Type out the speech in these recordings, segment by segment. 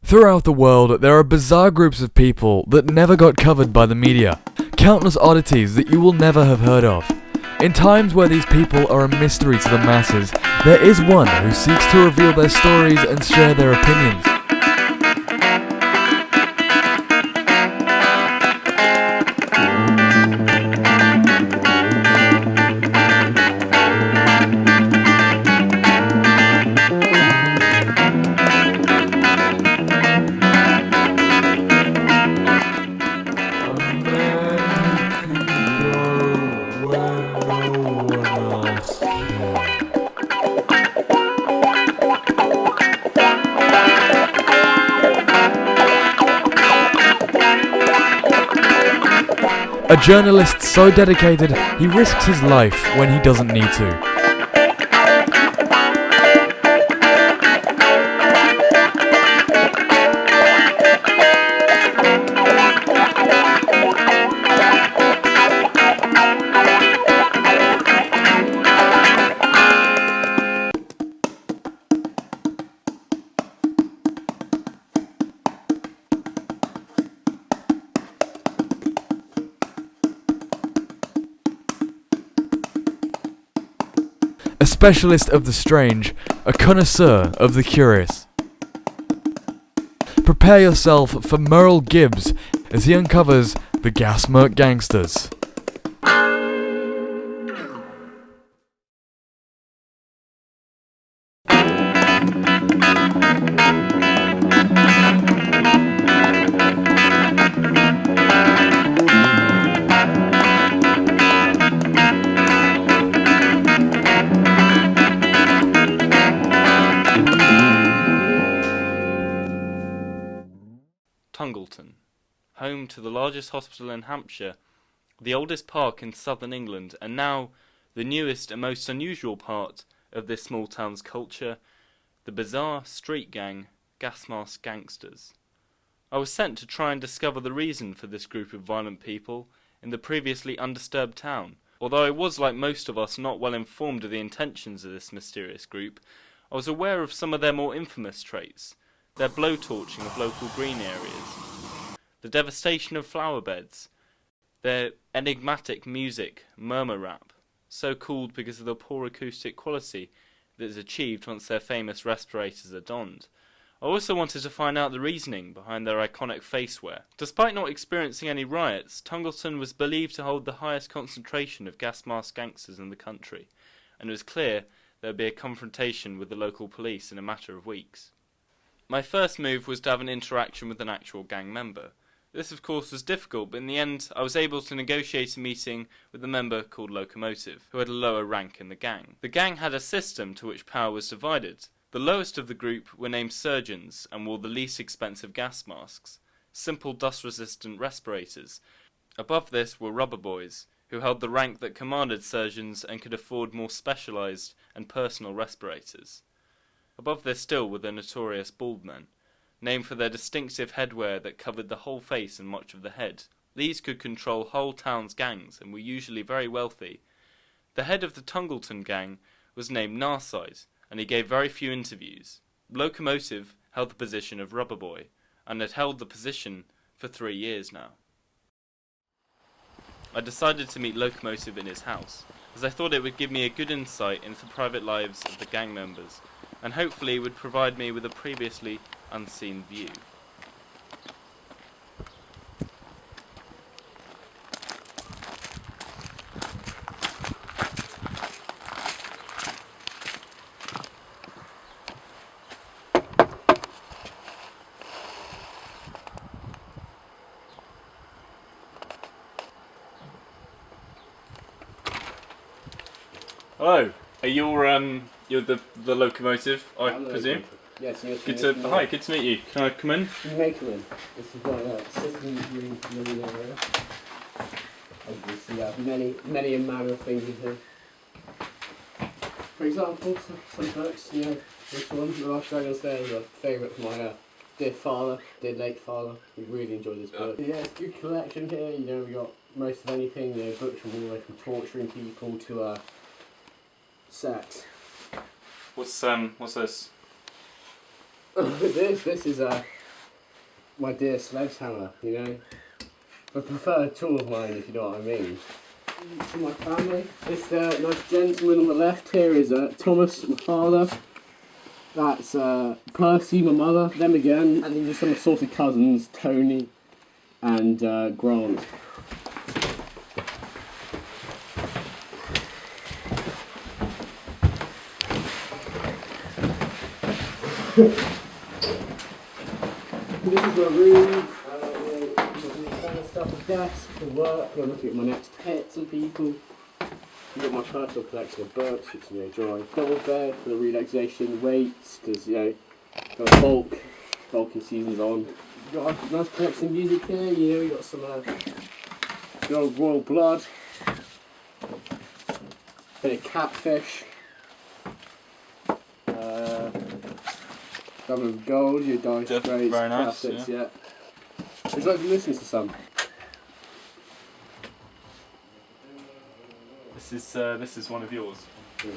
Throughout the world, there are bizarre groups of people that never got covered by the media. Countless oddities that you will never have heard of. In times where these people are a mystery to the masses, there is one who seeks to reveal their stories and share their opinions. A journalist so dedicated, he risks his life when he doesn't need to. A specialist of the strange, a connoisseur of the curious. Prepare yourself for Merl Gibbs as he uncovers the GasMarsk Gangsturs. Tungolton, home to the largest hospital in Hampshire, the oldest park in southern England, and now the newest and most unusual part of this small town's culture, the bizarre street gang GasMarsk Gangsturs. I was sent to try and discover the reason for this group of violent people in the previously undisturbed town. Although I was, like most of us, not well informed of the intentions of this mysterious group, I was aware of some of their more infamous traits. Their blowtorching of local green areas, the devastation of flower beds, their enigmatic music, murmur rap, so called because of the poor acoustic quality that is achieved once their famous respirators are donned. I also wanted to find out the reasoning behind their iconic facewear. Despite not experiencing any riots, Tungolton was believed to hold the highest concentration of GasMarsk gangsters in the country, and it was clear there would be a confrontation with the local police in a matter of weeks. My first move was to have an interaction with an actual gang member. This of course was difficult, but in the end I was able to negotiate a meeting with a member called Locomotive, who had a lower rank in the gang. The gang had a system to which power was divided. The lowest of the group were named surgeons and wore the least expensive gas masks, simple dust-resistant respirators. Above this were rubber boys, who held the rank that commanded surgeons and could afford more specialised and personal respirators. Above this still were the notorious bald men, named for their distinctive headwear that covered the whole face and much of the head. These could control whole towns' gangs and were usually very wealthy. The head of the Tungolton gang was named Narside, and he gave very few interviews. Locomotive held the position of rubber boy, and had held the position for 3 years now. I decided to meet Locomotive in his house, as I thought it would give me a good insight into the private lives of the gang members, and hopefully would provide me with a previously unseen view. Hello, you're the Locomotive, I presume? Yes, yes. Hi, good to meet you. Can I come in? You may come in. This is one of the systems green living area. Obviously, you have many a manner of things in here. For example, some books, this one, The Last Dragon's Day, is a favourite for my dear late father. We really enjoyed this book. Yeah, it's a good collection here. We got most of anything, books from all the way from torturing people to sex. What's this? This is my dear sledgehammer, you know. The preferred tool of mine, if you know what I mean. To my family, this nice gentleman on the left here is Thomas, my father. That's Percy, my mother. Them again, and these are some assorted cousins, Tony and Grant. This is my room. Kind of stuff, a desk for work. I'm looking at my next pets and people. I've got my personal collection of books, which dry. Double bed for the relaxation, weights, because got a bulking season's on. Got a nice collection of music here. We got some the old royal blood, bit of catfish. Government of Gold, your Dice Straits, very nice, classics, yeah. Would you like to listen to some? This is one of yours. Yeah.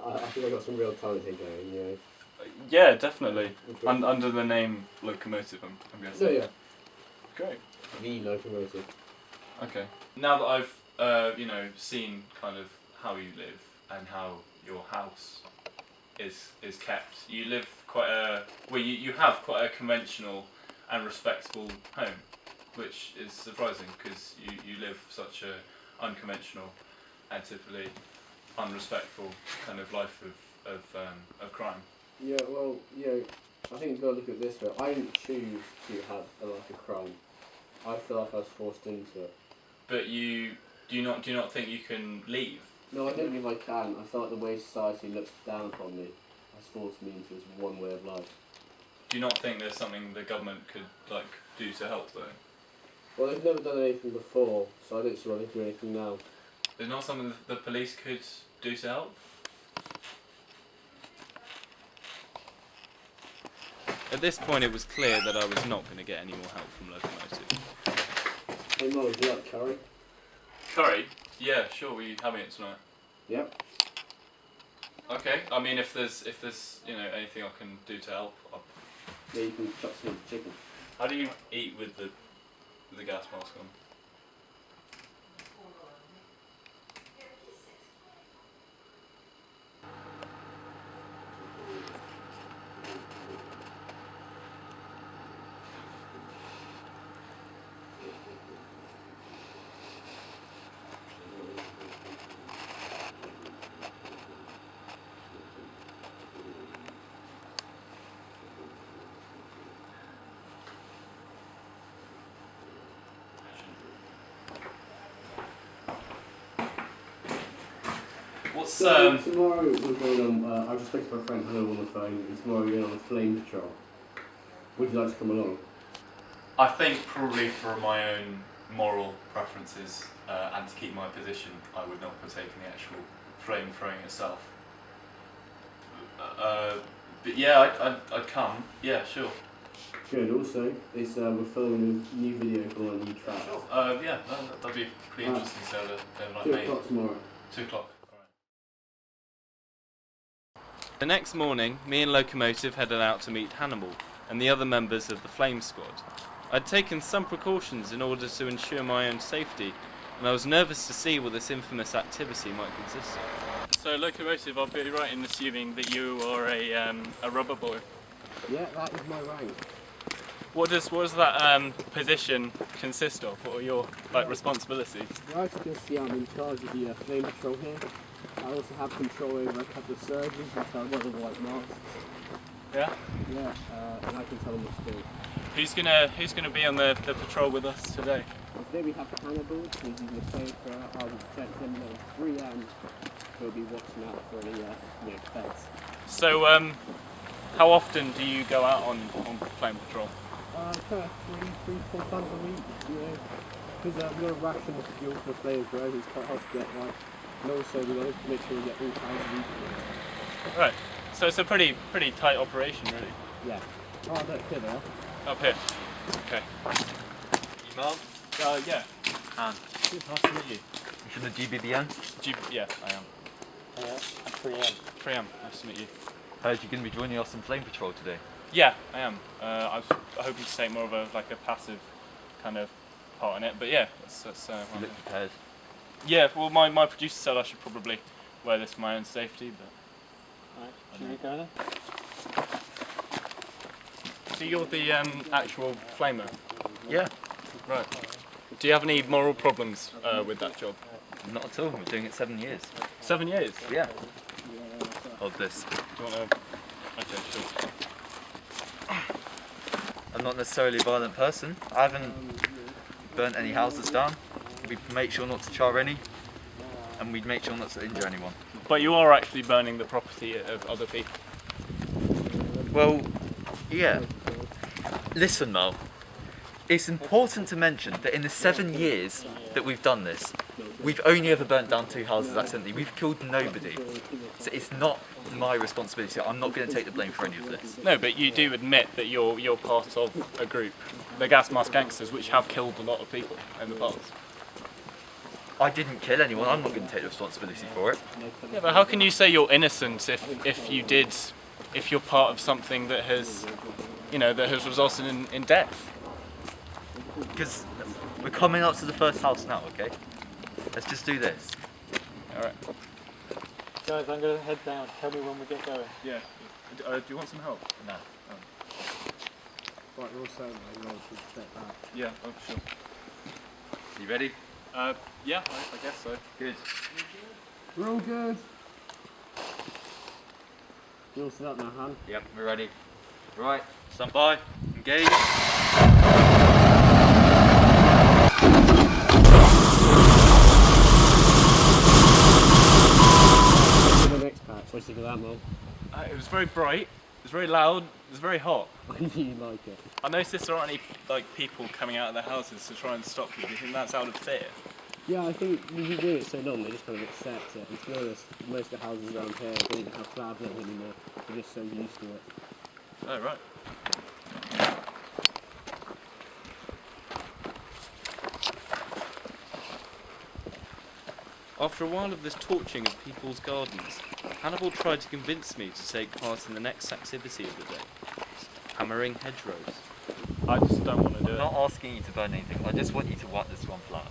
I think I got some real talent here going, Yeah, definitely. Under the name Locomotive, I'm guessing. So yeah, Great. the Locomotive. Okay. Now that I've seen kind of how you live and how your house is kept, you live you have quite a conventional and respectable home, which is surprising because you live such a unconventional and typically unrespectful kind of life of crime. Yeah, well, I think you've got to look at it this way. I didn't choose to have a life of crime. I feel like I was forced into it. But do you not think you can leave? No, I don't believe I can. I feel like the way society looks down upon me has forced me into this one way of life. Do you not think there's something the government could do to help though? Well, they've never done anything before, so I don't see why they can do anything now. There's not something the police could do to help? At this point, it was clear that I was not going to get any more help from Locomotive. Hey, Mo, would you like curry? Curry? Yeah, sure. Were you having it tonight? Yep. Okay. I mean, if there's anything I can do to help. Yeah, you can chop some chicken. How do you eat with the gas mask on? What's tomorrow we're going on. I just spoke to my friend Hello on the phone, and tomorrow we're going on a flame patrol. Would you like to come along? I think probably for my own moral preferences and to keep my position, I would not partake in the actual flame throwing itself. But yeah, I'd come. Yeah, sure. Good. Also, it's we're filming a new video for our new track. Sure. Yeah, that'd be pretty interesting. So that 2 o'clock tomorrow. 2 o'clock. The next morning, me and Locomotive headed out to meet Hannibal and the other members of the Flame Squad. I'd taken some precautions in order to ensure my own safety, and I was nervous to see what this infamous activity might consist of. So, Locomotive, I'll be right in assuming that you are a rubber boy. Yeah, that is my rank. What does that position consist of? What are your responsibilities? Well, as you can see, I'm in charge of the flame patrol here. I also have control over a couple of surgeons which are wear the white masks. Yeah? Yeah, and I can tell them what to do. Who's gonna be on the patrol with us today? Well, today we have Hannibal, who's going to play for our protect him level 3, and he'll be watching out for any pets. So, how often do you go out on flame patrol? Kind of 3-4 times a week, because we're got to ration the fuel for the flames, right? It's quite hard to get right. And also we want to make sure we get all kinds of people. Right. So it's a pretty tight operation, really. Yeah. Oh, look, here they are. Up here. Okay. You Merl? Yeah. And Nice to meet you. you from the GBBN? Yeah, I am. Yeah, 3M. Nice to meet you. Heard you're going to be joining us in Flame Patrol today. Yeah, I am. I was hoping to take more of a passive kind of part in it, but yeah, that's You look prepared. yeah. Well, my producer said I should probably wear this for my own safety, but. Alright, should we go then? So you're the actual flamer, Yeah, right? Do you have any moral problems with that job? not at all. We're doing it 7 years. 7 years. Yeah. Of this. Do you want to? Okay, sure. I'm not necessarily a violent person. I haven't burnt any houses down. We make sure not to char any, and we'd make sure not to injure anyone. But you are actually burning the property of other people. Well, yeah. Listen, Merl. It's important to mention that in the 7 years that we've done this, we've only ever burnt down 2 houses accidentally. We've killed nobody. So it's not my responsibility. I'm not going to take the blame for any of this. No, but you do admit that you're part of a group, the GasMarsk Gangsters, which have killed a lot of people in the past. I didn't kill anyone. I'm not going to take the responsibility for it. Yeah, but how can you say you're innocent if you're part of something that has, that has resulted in death? Because we're coming up to the first house now, okay? Let's just do this. All right. Guys, I'm going to head down. Tell me when we get going. Yeah. Do you want some help? No. Right, we're all saying that, we should step back. Yeah. Oh, sure. You ready? Yeah, I guess so. Good. We're all good. You all set up now, Han? Yep, we're ready. Right, stand by. Engage. The next patch, what do you think of that, Merl? It was very bright. It was very loud. It was very hot. I knew you'd like it. I noticed there aren't any people coming out of their houses to try and stop you. Do you think that's out of fear? Yeah, I think we've been doing it so long, they just kind of accept it. And to be honest, most of the houses around here don't even have slabs on them anymore. They're just so used to it. Oh right. After a while of this torching of people's gardens, Hannibal tried to convince me to take part in the next activity of the day, hammering hedgerows. I just don't want to do I'm it. not asking you to burn anything. I just want you to wipe this one flat.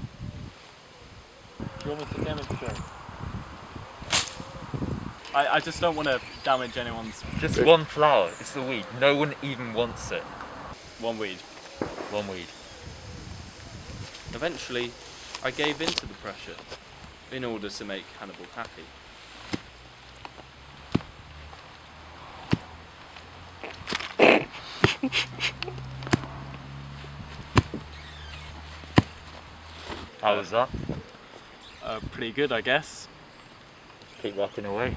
Do you want me to demonstrate? I just don't want to damage anyone's... Just one flower. It's the weed. No one even wants it. One weed. One weed. Eventually, I gave in to the pressure in order to make Hannibal happy. How was that? Pretty good, I guess. Keep rocking away.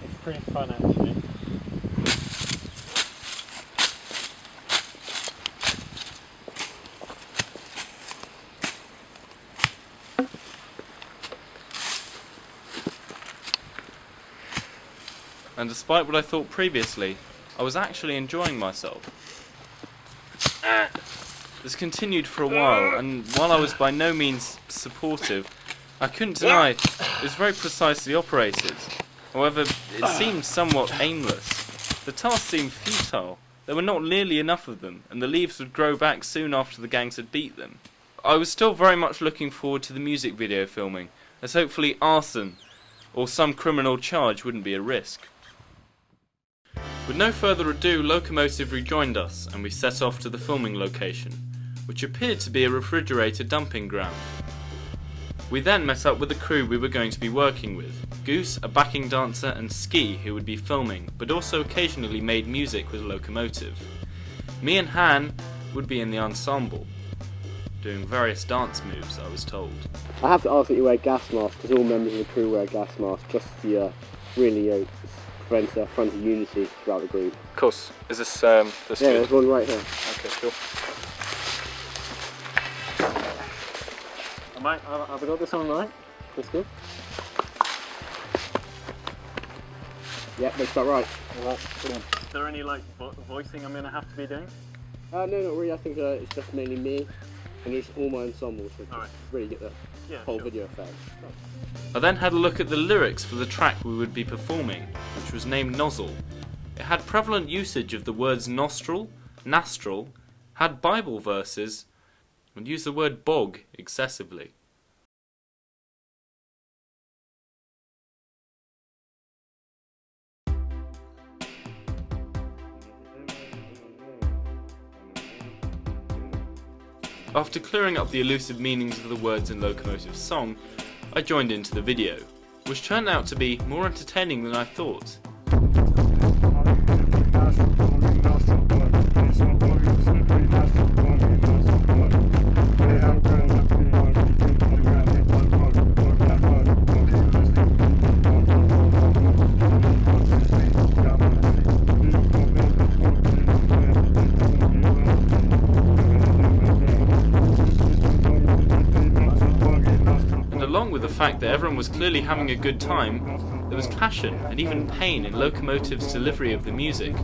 It's pretty fun, actually. And despite what I thought previously, I was actually enjoying myself. This continued for a while, and while I was by no means supportive, I couldn't deny it was very precisely operated. However, it seemed somewhat aimless. The task seemed futile. There were not nearly enough of them, and the leaves would grow back soon after the gangs had beat them. I was still very much looking forward to the music video filming, as hopefully arson or some criminal charge wouldn't be a risk. With no further ado, Locomotive rejoined us, and we set off to the filming location, which appeared to be a refrigerator dumping ground. We then met up with the crew we were going to be working with, Goose, a backing dancer, and Ski, who would be filming, but also occasionally made music with Locomotive. Me and Han would be in the ensemble, doing various dance moves, I was told. I have to ask that you wear gas masks, because all members of the crew wear gas masks, just to really prevent a front of unity throughout the group. Of course. Is this Yeah, there's one right here. Okay, cool. Have I got this on right? That's good. Yep, looks about right. Alright, brilliant. Is there any like voicing I'm going to have to be doing? No, not really. I think it's just mainly me and just all my ensembles, so Alright. really get the whole video effect. I then had a look at the lyrics for the track we would be performing, which was named Nozzle. It had prevalent usage of the words nostril, nastril, had Bible verses, and used the word bog excessively. After clearing up the elusive meanings of the words in Locomotive's song, I joined into the video, which turned out to be more entertaining than I thought. Along with the fact that everyone was clearly having a good time, there was passion and even pain in Locomotive's delivery of the music.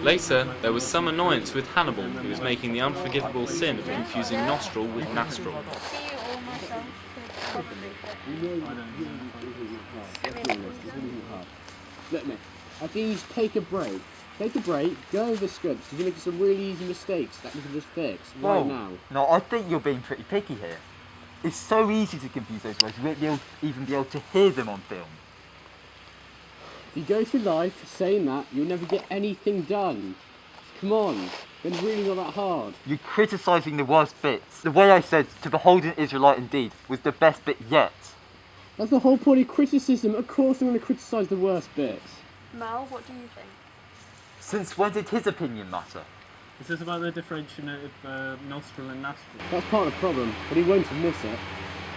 Later, there was some annoyance with Hannibal, who was making the unforgivable sin of confusing nostril with nastril. Look, mate, I think you just take a break. Take a break, go over the scripts, because you're making some really easy mistakes that we can just fix right now. No, I think you're being pretty picky here. It's so easy to confuse those words, you won't even be able to hear them on film. If you go through life saying that, you'll never get anything done. Come on, it's really not that hard. You're criticising the worst bits. The way I said, to behold an Israelite indeed, was the best bit yet. That's the whole point of criticism. Of course I'm going to criticise the worst bits. Merl, what do you think? Since when did his opinion matter? Is this about the differentiated nostril and nastril? That's part of the problem, but he won't admit it.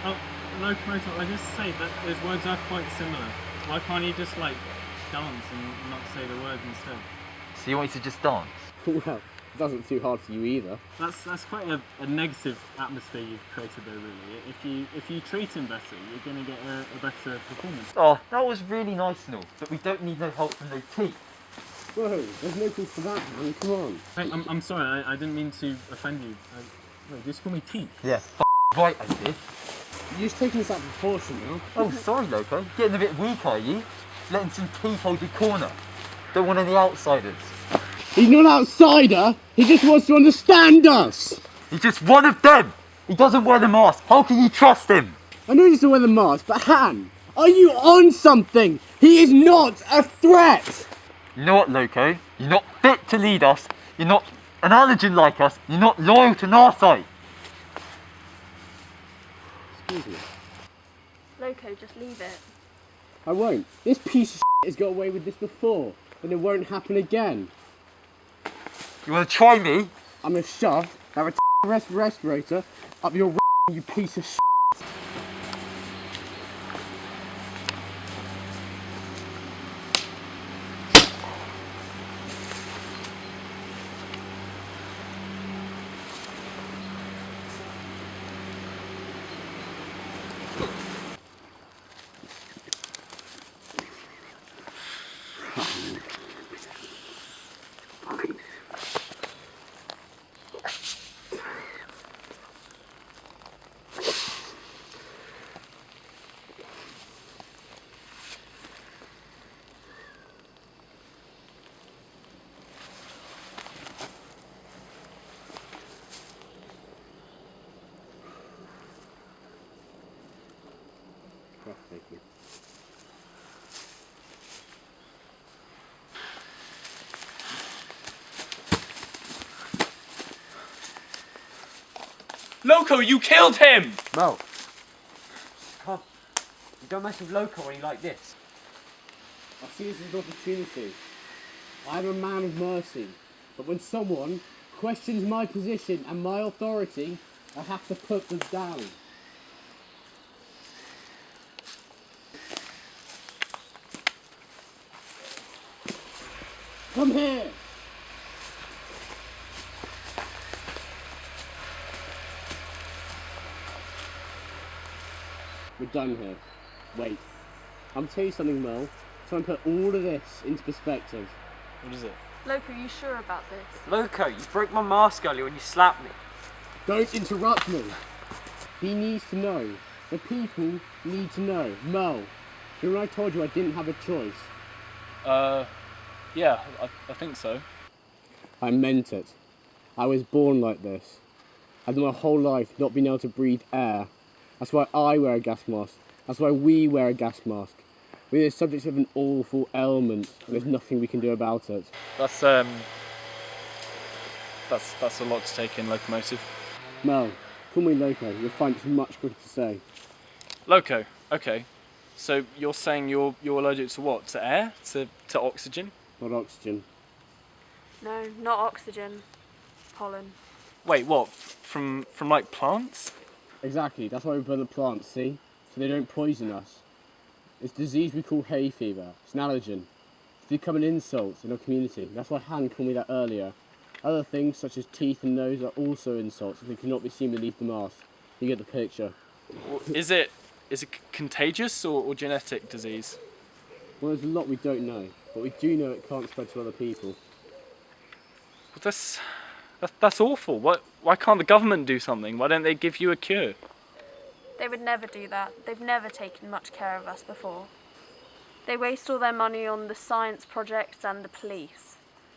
Oh, Locomotive, I just say that those words are quite similar. Why can't you just like dance and not say the words instead? So you want me to just dance? Well, it doesn't too hard for you either. That's quite a negative atmosphere you've created there, really. If you treat him better, you're going to get a better performance. Oh, that was really nice and all, but we don't need no help from no teeth. Whoa, there's no cause for that, man. Come on. Hey, I'm sorry, I didn't mean to offend you. Wait, just call me Teeth. Yeah, right I did. You're just taking this out of proportion now. Oh, sorry, Loco. Getting a bit weak, are you? Letting some teeth hold your corner. Don't want any outsiders. He's not an outsider. He just wants to understand us. He's just one of them. He doesn't wear the mask. How can you trust him? I know he doesn't wear the mask, but Han, are you on something? He is not a threat. You know what, Loco? You're not fit to lead us. You're not an allergen like us. You're not loyal to Narthite. Excuse me. Loco, just leave it. I won't. This piece of has got away with this before, and it won't happen again. You want to try me? I'm gonna shove that respirator up your you piece of shit. Loco, you killed him! Merl. Come. You don't mess with Loco when you like this. I see this as an opportunity. I am a man of mercy, but when someone questions my position and my authority, I have to put them down. Come here! We're done here. Wait. I'm tell you something, Merl. Try and put all of this into perspective. What is it? Loco, you sure about this? Loco, you broke my mask earlier when you slapped me. Don't interrupt me. He needs to know. The people need to know. Merl, you know when I told you I didn't have a choice? Yeah, I think so. I meant it. I was born like this. I've my whole life not been able to breathe air. That's why I wear a gas mask. That's why we wear a gas mask. We're the subjects of an awful ailment, and there's nothing we can do about it. That's a lot to take in, Locomotive. Merl, call me Loco. You'll find it's much quicker to say. Loco, okay. So you're saying you're allergic to what? To air? To oxygen? Not oxygen. No, not oxygen. Pollen. Wait, what? From like plants? Exactly, that's why we burn the plants, see? So they don't poison us. It's a disease we call hay fever. It's an allergen. It's become an insult in our community. That's why Han called me that earlier. Other things such as teeth and nose are also insults if they cannot be seen beneath the mask. You get the picture. Is it contagious or genetic disease? Well, there's a lot we don't know, but we do know it can't spread to other people. But that's awful. Why can't the government do something? Why don't they give you a cure? They would never do that. They've never taken much care of us before. They waste all their money on the science projects and the police.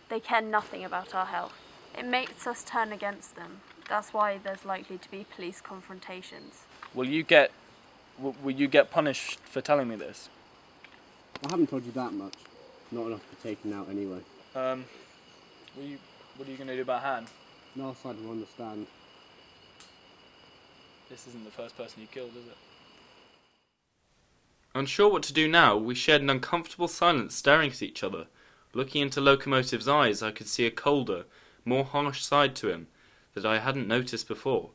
They care nothing about our health. It makes us turn against them. That's why there's likely to be police confrontations. Will you get punished for telling me this? I haven't told you that much. Not enough to be taken out anyway. What are you going to do about Han? No side will understand. This isn't the first person you killed, is it? Unsure what to do now, we shared an uncomfortable silence staring at each other. Looking into Locomotive's eyes, I could see a colder, more harsh side to him that I hadn't noticed before.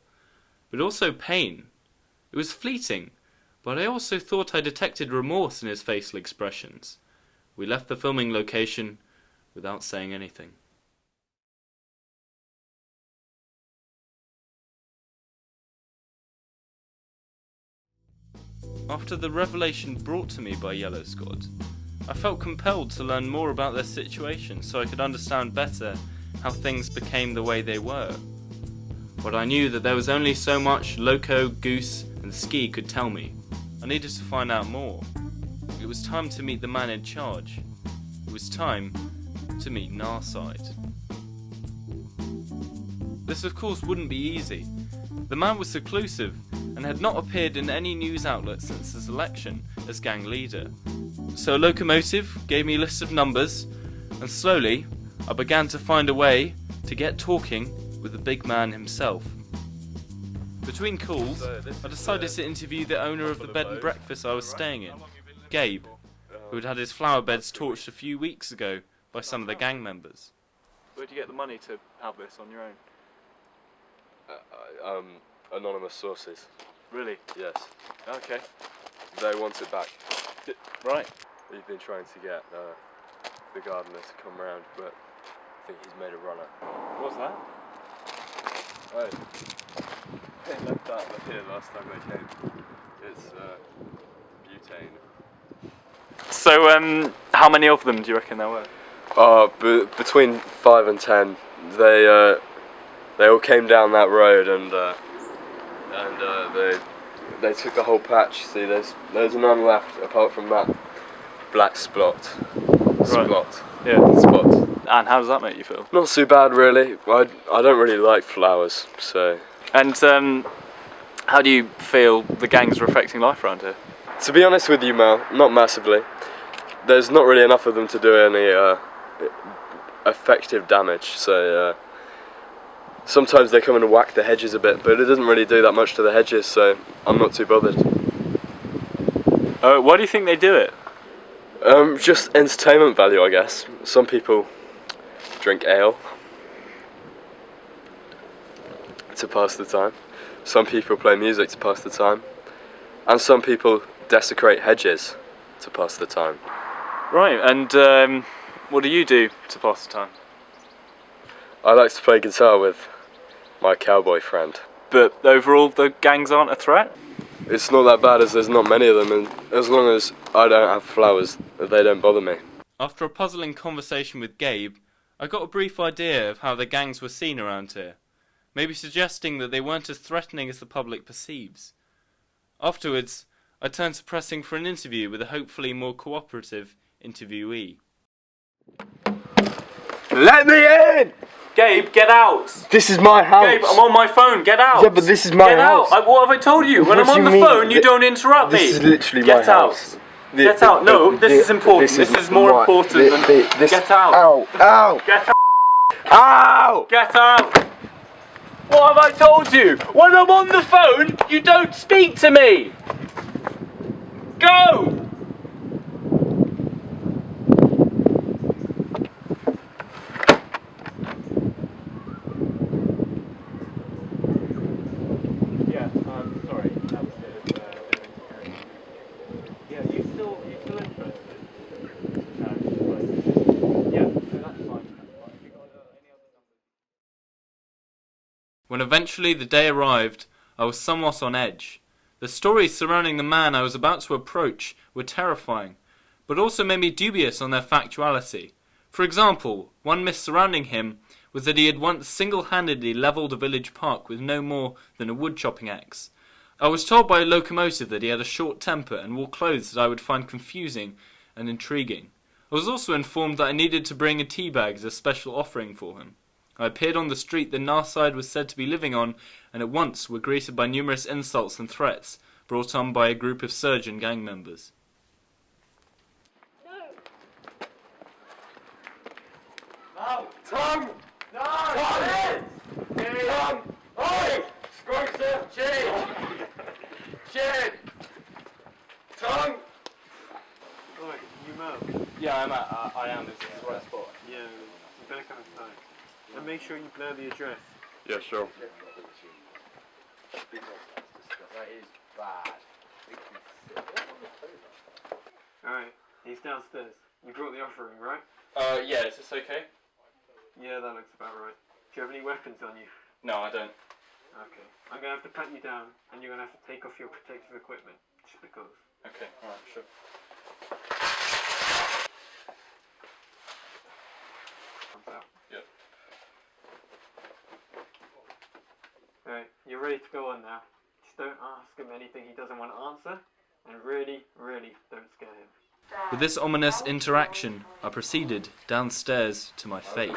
But also pain. It was fleeting, but I also thought I detected remorse in his facial expressions. We left the filming location without saying anything. After the revelation brought to me by Yellow Squad, I felt compelled to learn more about their situation so I could understand better how things became the way they were. But I knew that there was only so much Loco, Goose and Ski could tell me. I needed to find out more. It was time to meet the man in charge. It was time to meet Narside. This of course wouldn't be easy. The man was seclusive and had not appeared in any news outlet since his election as gang leader. So Locomotive gave me a list of numbers, and slowly I began to find a way to get talking with the big man himself. Between calls, I decided to interview the owner of the bed and breakfast I was staying in, Gabe, who had had his flower beds torched a few weeks ago by some of the gang members. Where'd you get the money to have this on your own? Anonymous sources. Really? Yes. Okay. They want it back. Right. We've been trying to get the gardener to come round, but I think he's made a runner. What's that? Oh. They left that here last time they came. It's butane. So, how many of them do you reckon there were? Between 5 and 10. They all came down that road and they took the whole patch. See, there's none left apart from that black spot. Yeah. Spot. And how does that make you feel? Not too bad, really. I don't really like flowers, so. And how do you feel the gangs are affecting life around here? To be honest with you, Merl, not massively. There's not really enough of them to do any effective damage, so Sometimes they come in and whack the hedges a bit, but it doesn't really do that much to the hedges, so I'm not too bothered. Why do you think they do it? Just entertainment value, I guess. Some people drink ale to pass the time. Some people play music to pass the time. And some people desecrate hedges to pass the time. Right, and what do you do to pass the time? I like to play guitar with my cowboy friend. But overall, the gangs aren't a threat? It's not that bad as there's not many of them, and as long as I don't have flowers, they don't bother me. After a puzzling conversation with Gabe, I got a brief idea of how the gangs were seen around here, maybe suggesting that they weren't as threatening as the public perceives. Afterwards, I turned to pressing for an interview with a hopefully more cooperative interviewee. Let me in! Gabe, get out! This is my house! Gabe, I'm on my phone, get out! Yeah, but this is my house! Get out! What have I told you? When What I'm on do the you mean? phone, you don't interrupt me! This is literally my house. Get out! No, this is important. This is more important than... Get out! Ow! Ow! Get out! Ow! Get out! What have I told you? When I'm on the phone, you don't speak to me! Go! Yeah, sorry. That was a bit of, yeah, you still interested? Yeah, no, that's fine. Have you got any other numbers? When eventually the day arrived, I was somewhat on edge. The stories surrounding the man I was about to approach were terrifying, but also made me dubious on their factuality. For example, one myth surrounding him was that he had once single-handedly levelled a village park with no more than a wood-chopping axe. I was told by a Locomotive that he had a short temper and wore clothes that I would find confusing and intriguing. I was also informed that I needed to bring a tea bag as a special offering for him. I appeared on the street the Narside was said to be living on, and at once were greeted by numerous insults and threats, brought on by a group of surgeon gang members. No! Tongue! No! Tongue! Tongue! Oi! Scrotum! Chin! Chin! Tongue! Oi, you Merl. Yeah, I am. This is the right spot. Yeah, you better come inside. And make sure you blur the address. Yeah, sure. That is bad. Alright, he's downstairs. You brought the offering, right? Yeah, is this okay? Yeah, that looks about right. Do you have any weapons on you? No, I don't. Okay. I'm gonna have to pat you down, and you're gonna have to take off your protective equipment. Just because. Okay, alright, sure. Comes out. Yep. Alright, you're ready to go on now. Just don't ask him anything he doesn't want to answer, and really, really don't scare him. With this ominous interaction, I proceeded downstairs to my fate.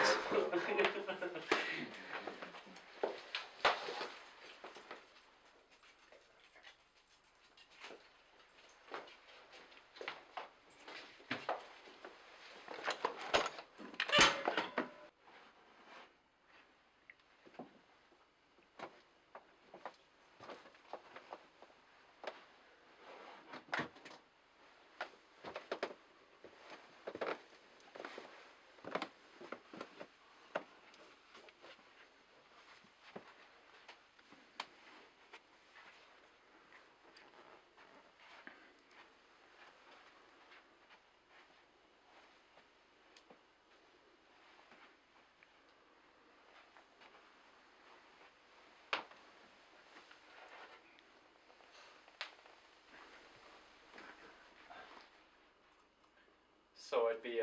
So I'd be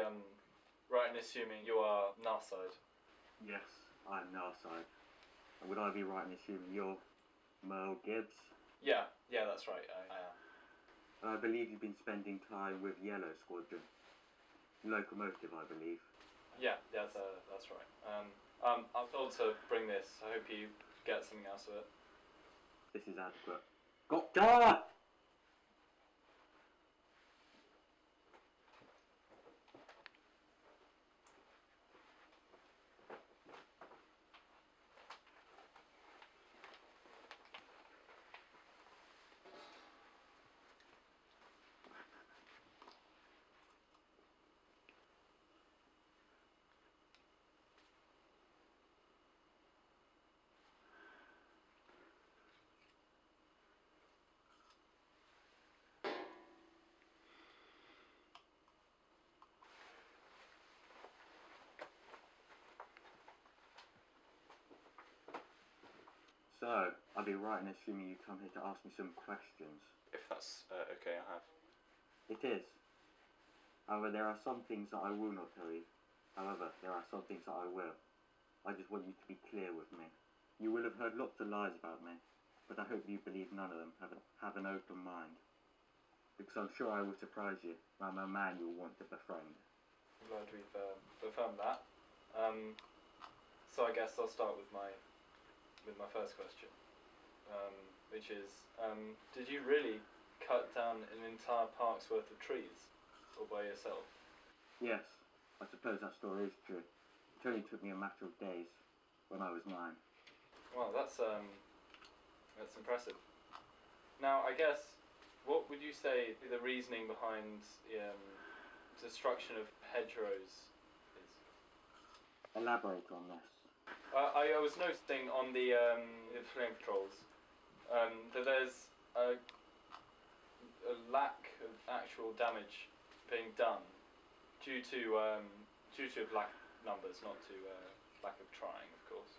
right in assuming you are Narside. Yes, I'm Narside. And would I be right in assuming you're Merl Gibbs? Yeah, that's right, I am. And I believe you've been spending time with Yellow Squadron. Locomotive, I believe. Yeah, that's right. I'm told to bring this. I hope you get something else of it. This is adequate. Got da! So, I'd be right in assuming you come here to ask me some questions. If that's okay, I have. It is. However, there are some things that I will not tell you. However, there are some things that I will. I just want you to be clear with me. You will have heard lots of lies about me, but I hope you believe none of them. Have an open mind. Because I'm sure I will surprise you. I'm a man you'll want to befriend. I'm glad we've confirmed that. So I guess I'll start with my first question, which is, did you really cut down an entire park's worth of trees, all by yourself? Yes, I suppose that story is true. It only took me a matter of days, when I was 9. Well, that's impressive. Now, I guess, what would you say the reasoning behind the destruction of hedgerows is? Elaborate on this. I was noticing on the flame patrols that there's a lack of actual damage being done due to lack of numbers, not to lack of trying, of course.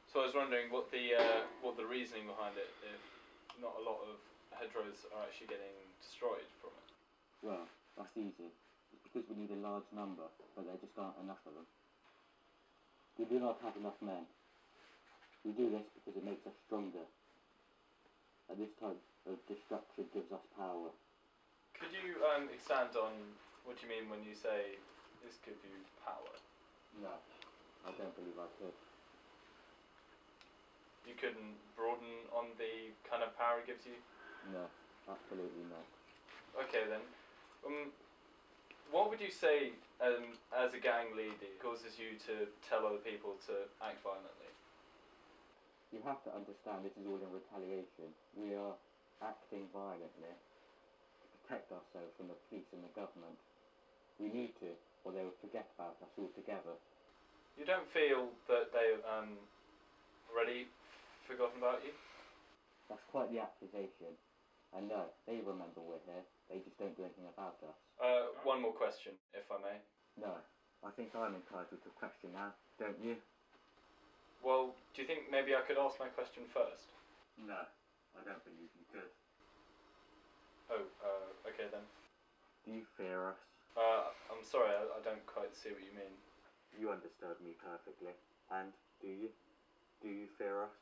So I was wondering what the reasoning behind it, if not a lot of hedgerows are actually getting destroyed from it. Well, that's easy. It's because we need a large number, but there just aren't enough of them. We do not have enough men. We do this because it makes us stronger. And this type of destruction gives us power. Could you expand on what you mean when you say this gives you power? No, I don't believe I could. You couldn't broaden on the kind of power it gives you? No, absolutely not. Okay then. What would you say as a gang leader causes you to tell other people to act violently? You have to understand this is all in retaliation. We are acting violently to protect ourselves from the police and the government. We need to, or they will forget about us altogether. You don't feel that they've already forgotten about you? That's quite the accusation. And no, they remember we're here. They just don't do anything about us. One more question, if I may. No, I think I'm entitled to a question now, don't you? Well, do you think maybe I could ask my question first? No, I don't believe you could. Oh, okay then. Do you fear us? I'm sorry, I don't quite see what you mean. You understood me perfectly. And do you? Do you fear us?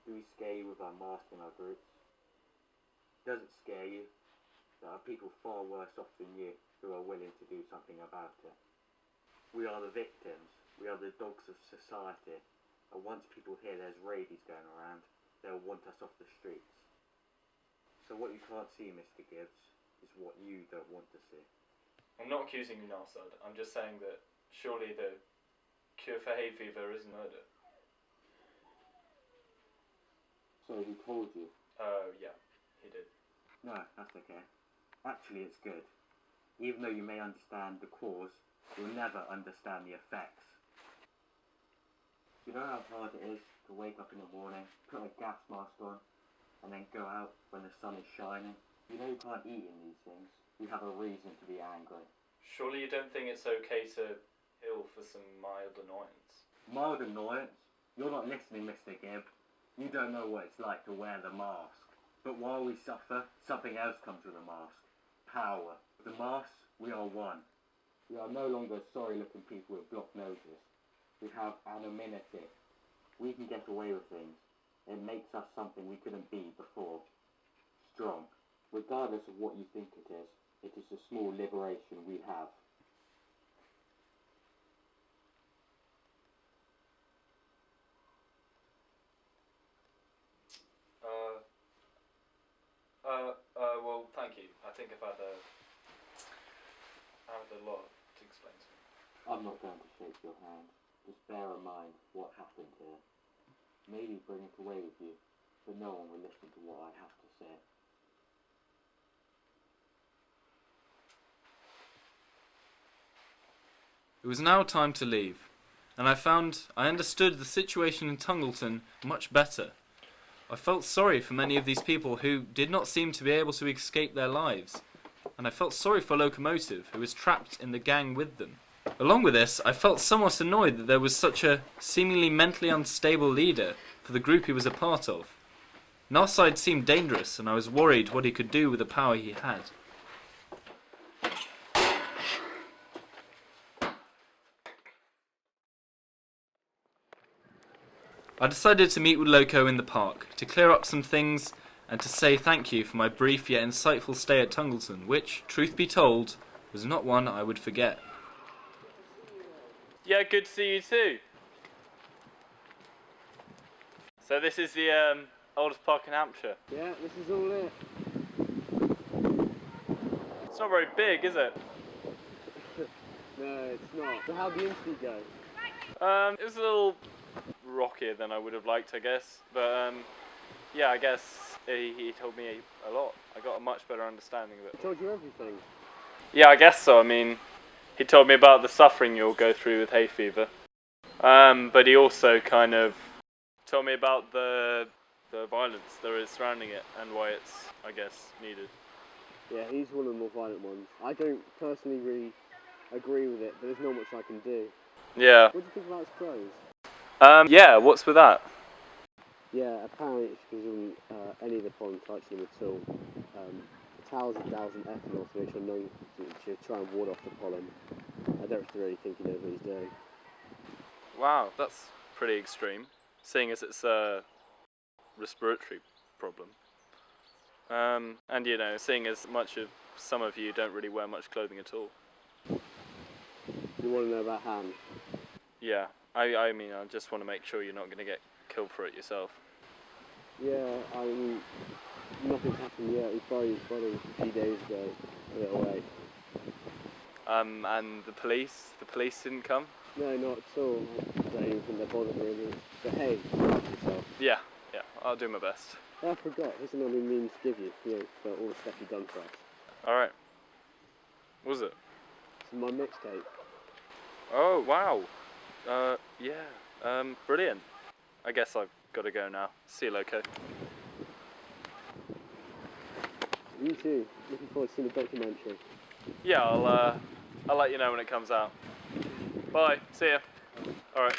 Do we scare you with our mask and our groups? Does it scare you? There are people far worse off than you who are willing to do something about it. We are the victims. We are the dogs of society. And once people hear there's rabies going around, they'll want us off the streets. So what you can't see, Mr. Gibbs, is what you don't want to see. I'm not accusing you now, Sud. I'm just saying that surely the cure for hay fever is murder. So he told you? Yeah, he did. No, that's okay. Actually, it's good. Even though you may understand the cause, you'll never understand the effects. You know how hard it is to wake up in the morning, put a gas mask on, and then go out when the sun is shining? You know you can't eat in these things. You have a reason to be angry. Surely you don't think it's okay to heal for some mild annoyance? Mild annoyance? You're not listening, Mr. Gibb. You don't know what it's like to wear the mask. But while we suffer, something else comes with the mask. Power. With the mask, we are one. We are no longer sorry-looking people with blocked noses. We have anonymity. We can get away with things. It makes us something we couldn't be before. Strong. Regardless of what you think it is the small liberation we have. Well, thank you. I think I've had a lot to explain to me. I'm not going to shake your hand. Just bear in mind what happened here. Maybe bring it away with you, but no one will listen to what I have to say. It was now time to leave, and I understood the situation in Tungolton much better. I felt sorry for many of these people who did not seem to be able to escape their lives, and I felt sorry for Locomotive, who was trapped in the gang with them. Along with this, I felt somewhat annoyed that there was such a seemingly mentally unstable leader for the group he was a part of. And our side seemed dangerous, and I was worried what he could do with the power he had. I decided to meet with Loco in the park, to clear up some things and to say thank you for my brief yet insightful stay at Tungolton, which, truth be told, was not one I would forget. Yeah, good to see you too. So this is the oldest park in Hampshire. Yeah, this is all it. It's not very big, is it? No, it's not. So how'd the interview go? It was a little rockier than I would have liked, I guess. But yeah, I guess he told me a lot. I got a much better understanding of it. He told you everything? Yeah, I guess so. I mean, he told me about the suffering you'll go through with hay fever. But he also kind of told me about the violence there is surrounding it and why it's, I guess, needed. Yeah, he's one of the more violent ones. I don't personally really agree with it, but there's not much I can do. Yeah. What do you think about his clothes? Yeah, what's with that? Yeah, apparently it's because any of the pollen touch them at all. The towels are doused in ethanol to make sure to try and ward off the pollen. I don't really think he knows what he's doing. Wow, that's pretty extreme, seeing as it's a respiratory problem. And you know, seeing as much of some of you don't really wear much clothing at all. You want to know about Ham? Yeah, I mean, I just want to make sure you're not going to get killed for it yourself. Yeah, I mean, nothing's happened yet. We buried his body a few days ago, put it away. And the police didn't come? No, not at all. I don't even think they're bothered really. But hey, yourself. Yeah, I'll do my best. I forgot, here's something I've been meaning to give you, for all the stuff you've done for us. Alright. What was it? It's my mixtape. Oh, wow. Brilliant. I guess I've got to go now. See you, Loco. You too. Looking forward to seeing the documentary. Yeah, I'll let you know when it comes out. Bye. See ya. Alright.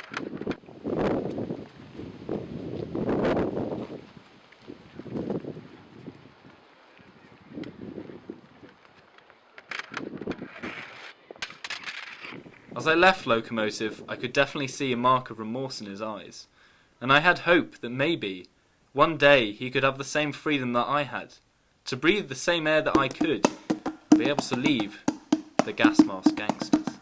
As I left Locomotive, I could definitely see a mark of remorse in his eyes, and I had hope that maybe, one day he could have the same freedom that I had, to breathe the same air that I could, be able to leave the GasMarsk Gangsters.